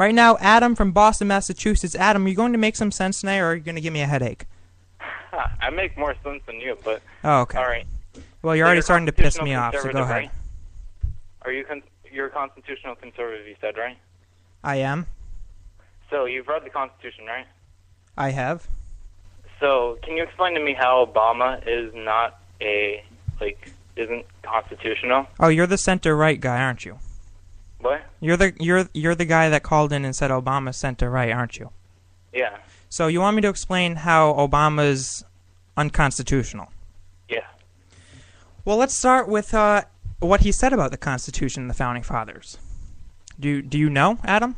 Right now, Adam from Boston, Massachusetts. Adam, are you going to make some sense tonight, or are you going to give me a headache? I make more sense than you, but... Oh, okay. All right. Well, you're already starting to piss me off, so go ahead. Right? Are you you're a constitutional conservative, you said, right? I am. So, you've read the Constitution, right? I have. So, can you explain to me how Obama is not isn't constitutional? Oh, you're the center-right guy, aren't you? What? You're the guy that called in and said Obama's center-right, aren't you? Yeah. So you want me to explain how Obama's unconstitutional? Yeah. Well, let's start with what he said about the Constitution and the Founding Fathers. Do you know, Adam?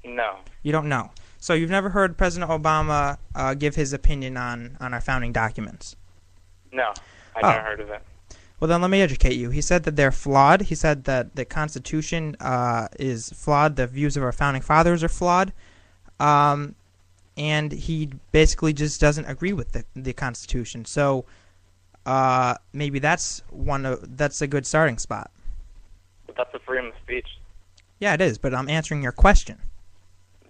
No. You don't know. So you've never heard President Obama give his opinion on our founding documents? No. I've never heard of it. Well, then let me educate you. He said that they're flawed. He said that the Constitution is flawed. The views of our founding fathers are flawed. And he basically just doesn't agree with the Constitution. So maybe that's a good starting spot. But that's a freedom of speech. Yeah, it is, but I'm answering your question.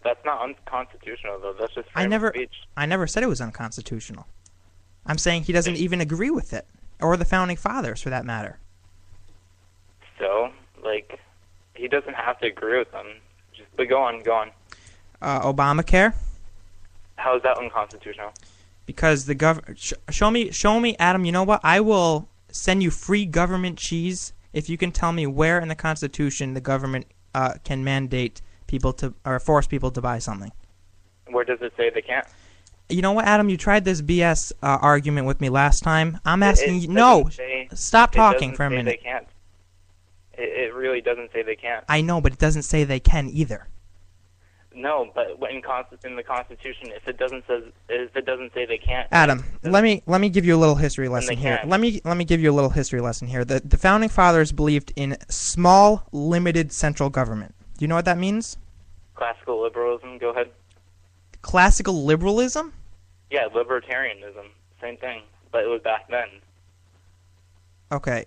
That's not unconstitutional, though. That's just freedom of speech. I never said it was unconstitutional. I'm saying he doesn't even agree with it. Or the Founding Fathers, for that matter. So, he doesn't have to agree with them. But go on. Obamacare? How is that unconstitutional? Because the government... Show me, Adam, you know what? I will send you free government cheese if you can tell me where in the Constitution the government can mandate people to... or force people to buy something. Where does it say they can't? You know what, Adam? You tried this BS argument with me last time. I'm asking you... No! Stop talking for a minute. They can't. It really doesn't say they can't. I know, but it doesn't say they can either. No, but in the Constitution, if it doesn't say they can't... Adam, let me give you a little history lesson here. Let me give you a little history lesson here. The Founding Fathers believed in small, limited central government. Do you know what that means? Classical liberalism, go ahead. Classical liberalism? Yeah, libertarianism, same thing, but it was back then. Okay,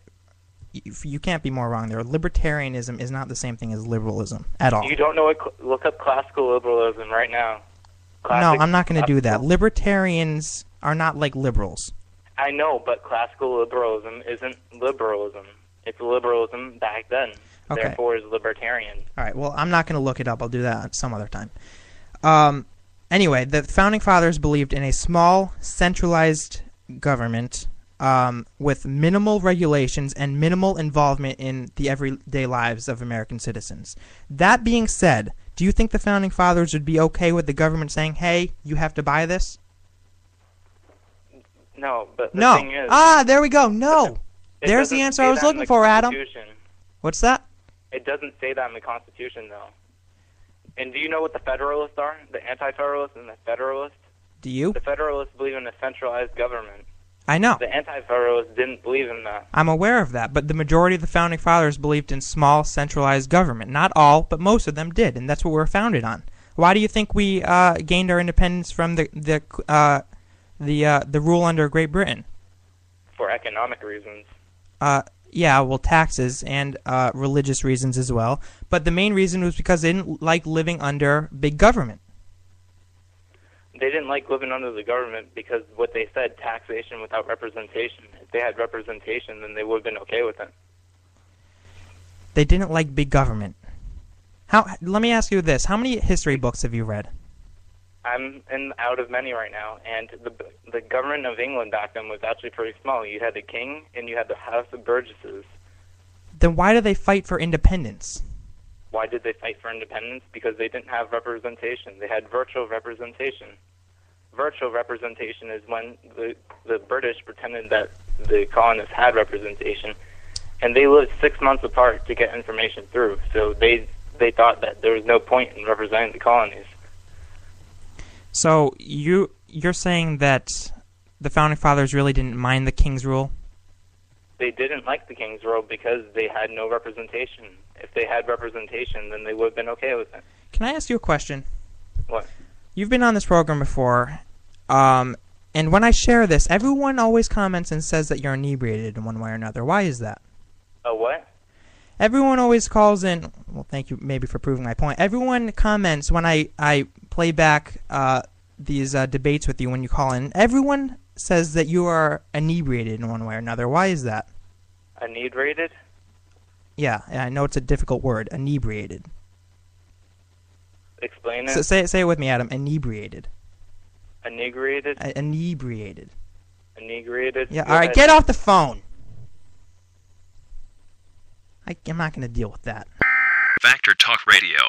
you can't be more wrong there. Libertarianism is not the same thing as liberalism at all. You don't know what? Look up classical liberalism right now. No, I'm not going to do that. Libertarians are not like liberals. I know, but classical liberalism isn't liberalism. It's liberalism back then. Okay. Therefore, is libertarian. All right, well, I'm not going to look it up. I'll do that some other time. Anyway, the Founding Fathers believed in a small, centralized government with minimal regulations and minimal involvement in the everyday lives of American citizens. That being said, do you think the Founding Fathers would be okay with the government saying, hey, you have to buy this? No, but the thing is... there we go. No. There's the answer I was looking for, Adam. What's that? It doesn't say that in the Constitution, though. And do you know what the Federalists are? The Anti-Federalists and the Federalists? Do you? The Federalists believe in a centralized government. I know. The Anti-Federalists didn't believe in that. I'm aware of that, but the majority of the Founding Fathers believed in small, centralized government. Not all, but most of them did, and that's what we're founded on. Why do you think we gained our independence from the rule under Great Britain? For economic reasons. Yeah, well, taxes and religious reasons as well. But the main reason was because they didn't like living under big government. They didn't like living under the government because what they said, taxation without representation. If they had representation, then they would have been okay with it. They didn't like big government. Let me ask you this. How many history books have you read? I'm out of many right now, and the government of England back then was actually pretty small. You had the king, and you had the House of Burgesses. Then why did they fight for independence? Why did they fight for independence? Because they didn't have representation. They had virtual representation. Virtual representation is when the British pretended that the colonists had representation, and they lived 6 months apart to get information through. So they thought that there was no point in representing the colonies. So you're saying that the Founding Fathers really didn't mind the King's rule? They didn't like the King's rule because they had no representation. If they had representation, then they would have been okay with it. Can I ask you a question? What? You've been on this program before, and when I share this, everyone always comments and says that you're inebriated in one way or another. Why is that? A what? Everyone always calls in. Well, thank you maybe for proving my point. Everyone comments when I play back these debates with you when you call in. Everyone says that you are inebriated in one way or another. Why is that? Inebriated? Yeah, I know it's a difficult word. Inebriated. Explain it. So say it with me, Adam. Inebriated. Inebriated? Inebriated. Inebriated? Yeah, Go all right, ahead. get off the phone. I'm not going to deal with that. Factor Talk Radio.